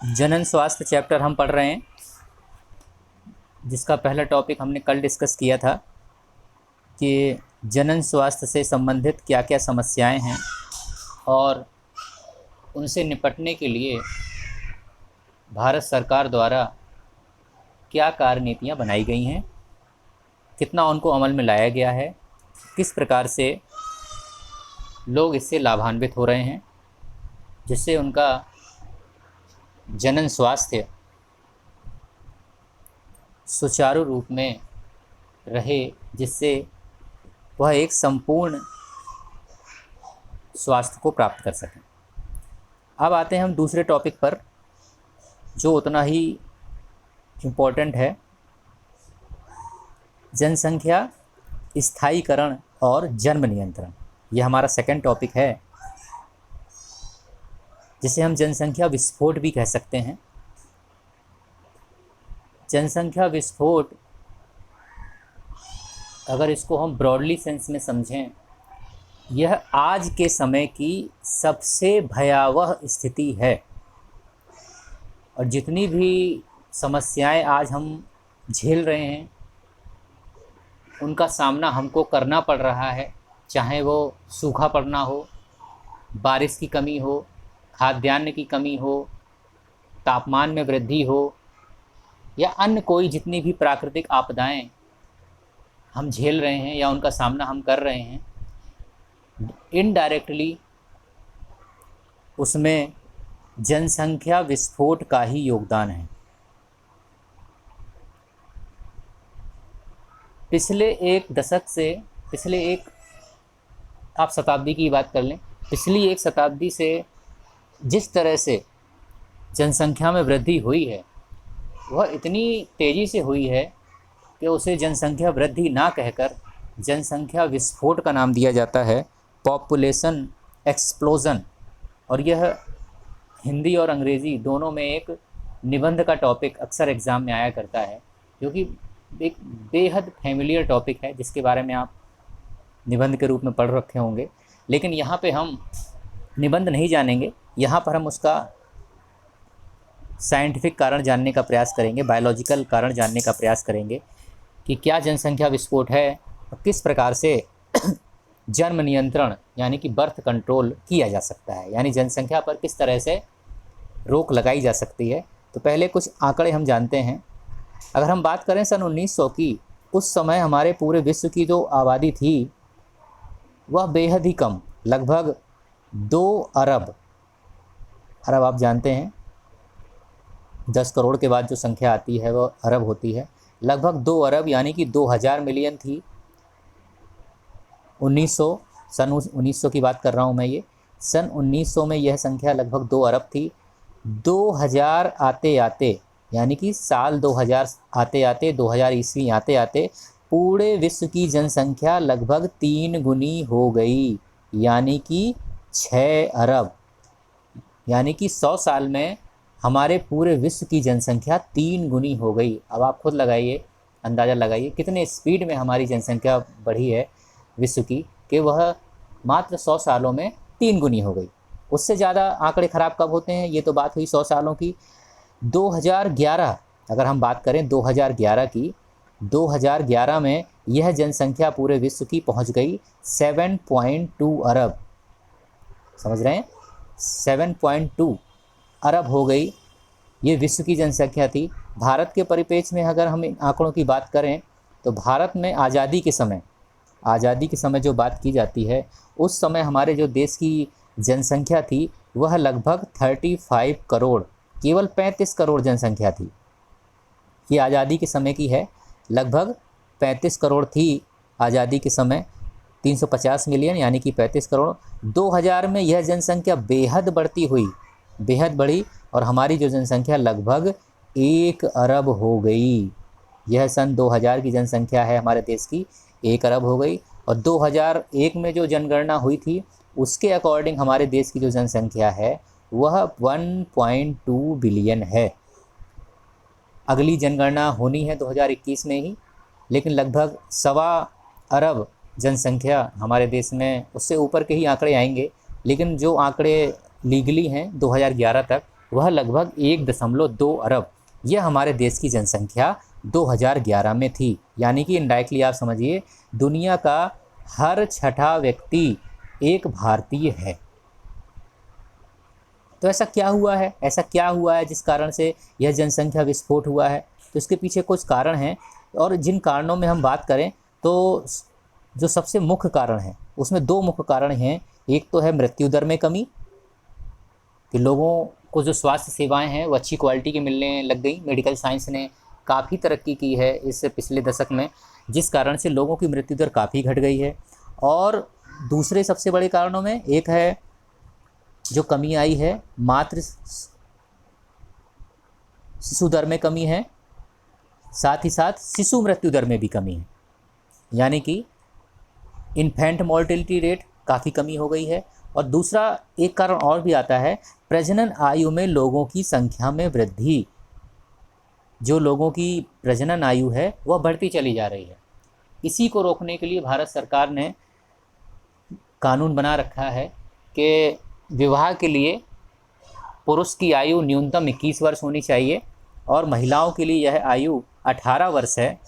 जनन स्वास्थ्य चैप्टर हम पढ़ रहे हैं, जिसका पहला टॉपिक हमने कल डिस्कस किया था कि जनन स्वास्थ्य से संबंधित क्या क्या समस्याएं हैं और उनसे निपटने के लिए भारत सरकार द्वारा क्या कार्यनीतियां बनाई गई हैं, कितना उनको अमल में लाया गया है, किस प्रकार से लोग इससे लाभान्वित हो रहे हैं, जिससे उनका जनन स्वास्थ्य सुचारू रूप में रहे, जिससे वह एक संपूर्ण स्वास्थ्य को प्राप्त कर सकें। अब आते हैं हम दूसरे टॉपिक पर, जो उतना ही इम्पोर्टेंट है, जनसंख्या स्थायीकरण और जन्म नियंत्रण। यह हमारा सेकंड टॉपिक है, जिसे हम जनसंख्या विस्फोट भी कह सकते हैं। जनसंख्या विस्फोट, अगर इसको हम ब्रॉडली सेंस में समझें, यह आज के समय की सबसे भयावह स्थिति है। और जितनी भी समस्याएं आज हम झेल रहे हैं, उनका सामना हमको करना पड़ रहा है, चाहे वो सूखा पड़ना हो, बारिश की कमी हो, खाद्यान्न की कमी हो, तापमान में वृद्धि हो, या अन्य कोई जितनी भी प्राकृतिक आपदाएं हम झेल रहे हैं या उनका सामना हम कर रहे हैं, इनडायरेक्टली उसमें जनसंख्या विस्फोट का ही योगदान है। पिछले एक दशक से, आप शताब्दी की बात कर लें, पिछली एक शताब्दी से जिस तरह से जनसंख्या में वृद्धि हुई है, वह इतनी तेज़ी से हुई है कि उसे जनसंख्या वृद्धि ना कहकर जनसंख्या विस्फोट का नाम दिया जाता है, पॉपुलेशन एक्सप्लोज़न। और यह हिंदी और अंग्रेज़ी दोनों में एक निबंध का टॉपिक अक्सर एग्ज़ाम में आया करता है, जो कि एक बेहद फैमिलियर टॉपिक है, जिसके बारे में आप निबंध के रूप में पढ़ रखे होंगे। लेकिन यहाँ पे हम निबंध नहीं जानेंगे, यहाँ पर हम उसका साइंटिफिक कारण जानने का प्रयास करेंगे, बायोलॉजिकल कारण जानने का प्रयास करेंगे कि क्या जनसंख्या विस्फोट है और किस प्रकार से जन्म नियंत्रण यानी कि बर्थ कंट्रोल किया जा सकता है, यानी जनसंख्या पर किस तरह से रोक लगाई जा सकती है। तो पहले कुछ आंकड़े हम जानते हैं। अगर हम बात करें सन 1900 की, उस समय हमारे पूरे विश्व की जो आबादी थी वह बेहद ही कम, लगभग 2 अरब। अरब आप जानते हैं 10 करोड़ के बाद जो संख्या आती है वह अरब होती है। लगभग 2 अरब यानी कि 2000 मिलियन थी। 1900 सन 1900 की बात कर रहा हूँ मैं। ये सन 1900 में यह संख्या लगभग 2 अरब थी। 2000 आते आते, यानी कि साल 2000 आते आते, 2000 ईस्वी आते आते पूरे विश्व की जनसंख्या लगभग 3 गुनी हो गई, यानी कि 6 अरब। यानी कि 100 साल में हमारे पूरे विश्व की जनसंख्या 3 गुनी हो गई। अब आप खुद लगाइए, अंदाज़ा लगाइए कितने स्पीड में हमारी जनसंख्या बढ़ी है विश्व की, कि वह मात्र 100 सालों में 3 गुनी हो गई। उससे ज़्यादा आंकड़े ख़राब कब होते हैं? ये तो बात हुई 100 सालों की। 2011, अगर हम बात करें 2011 की, 2011 में यह जनसंख्या पूरे विश्व की पहुंच गई 7.2 अरब। समझ रहे हैं? 7.2 अरब हो गई। ये विश्व की जनसंख्या थी। भारत के परिप्रेक्ष्य में अगर हम इन आंकड़ों की बात करें, तो भारत में आज़ादी के समय जो बात की जाती है, उस समय हमारे जो देश की जनसंख्या थी वह लगभग 35 करोड़, केवल 35 करोड़ जनसंख्या थी। ये आज़ादी के समय की है। लगभग 35 करोड़ थी आज़ादी के समय, 350 मिलियन यानी कि 35 करोड़। 2000 में यह जनसंख्या बेहद बढ़ी और हमारी जो जनसंख्या लगभग 1 अरब हो गई। यह सन 2000 की जनसंख्या है हमारे देश की, 1 अरब हो गई। और 2001 में जो जनगणना हुई थी, उसके अकॉर्डिंग हमारे देश की जो जनसंख्या है वह 1.2 बिलियन है। अगली जनगणना होनी है 2021 में ही, लेकिन लगभग 1.25 अरब जनसंख्या हमारे देश में, उससे ऊपर के ही आंकड़े आएंगे। लेकिन जो आंकड़े लीगली हैं 2011 तक, वह लगभग 1.2 अरब यह हमारे देश की जनसंख्या 2011 में थी। यानी कि इनडायरेक्टली आप समझिए दुनिया का हर छठा व्यक्ति एक भारतीय है। तो ऐसा क्या हुआ है, जिस कारण से यह जनसंख्या विस्फोट हुआ है? तो इसके पीछे कुछ कारण हैं, और जिन कारणों में हम बात करें तो जो सबसे मुख्य कारण है उसमें 2 मुख्य कारण हैं। एक तो है मृत्यु दर में कमी, कि लोगों को जो स्वास्थ्य सेवाएं हैं वो अच्छी क्वालिटी की मिलने लग गई। मेडिकल साइंस ने काफ़ी तरक्की की है इस पिछले दशक में, जिस कारण से लोगों की मृत्यु दर काफ़ी घट गई है। और दूसरे सबसे बड़े कारणों में एक है जो कमी आई है मातृ शिशु दर में कमी है, साथ ही साथ शिशु मृत्यु दर में भी कमी है। यानी कि इन्फेंट मॉर्टेलिटी रेट काफ़ी कमी हो गई है। और दूसरा एक कारण और भी आता है, प्रजनन आयु में लोगों की संख्या में वृद्धि। जो लोगों की प्रजनन आयु है वह बढ़ती चली जा रही है। इसी को रोकने के लिए भारत सरकार ने कानून बना रखा है कि विवाह के लिए पुरुष की आयु न्यूनतम 21 वर्ष होनी चाहिए और महिलाओं के लिए यह आयु 18 वर्ष है।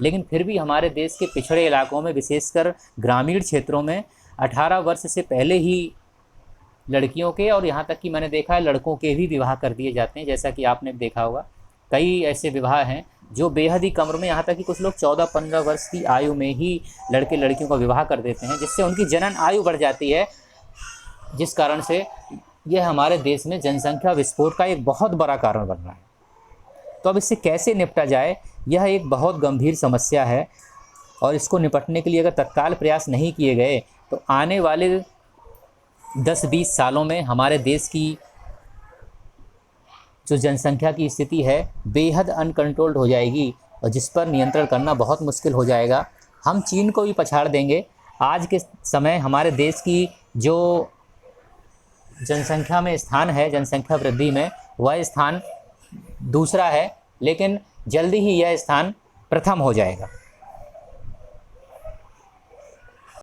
लेकिन फिर भी हमारे देश के पिछड़े इलाकों में, विशेषकर ग्रामीण क्षेत्रों में 18 वर्ष से पहले ही लड़कियों के, और यहाँ तक कि मैंने देखा है लड़कों के भी विवाह कर दिए जाते हैं। जैसा कि आपने देखा होगा कई ऐसे विवाह हैं जो बेहद ही कम उम्र में, यहाँ तक कि कुछ लोग 14-15 वर्ष की आयु में ही लड़के लड़कियों का विवाह कर देते हैं, जिससे उनकी जनन आयु बढ़ जाती है, जिस कारण से यह हमारे देश में जनसंख्या विस्फोट का एक बहुत बड़ा कारण बन रहा है। तो अब इससे कैसे निपटा जाए, यह एक बहुत गंभीर समस्या है, और इसको निपटने के लिए अगर तत्काल प्रयास नहीं किए गए तो आने वाले 10-20 सालों में हमारे देश की जो जनसंख्या की स्थिति है बेहद अनकंट्रोल्ड हो जाएगी, और जिस पर नियंत्रण करना बहुत मुश्किल हो जाएगा। हम चीन को भी पछाड़ देंगे। आज के समय हमारे देश की जो जनसंख्या में स्थान है, जनसंख्या वृद्धि में, वह स्थान दूसरा है, लेकिन जल्दी ही यह स्थान प्रथम हो जाएगा।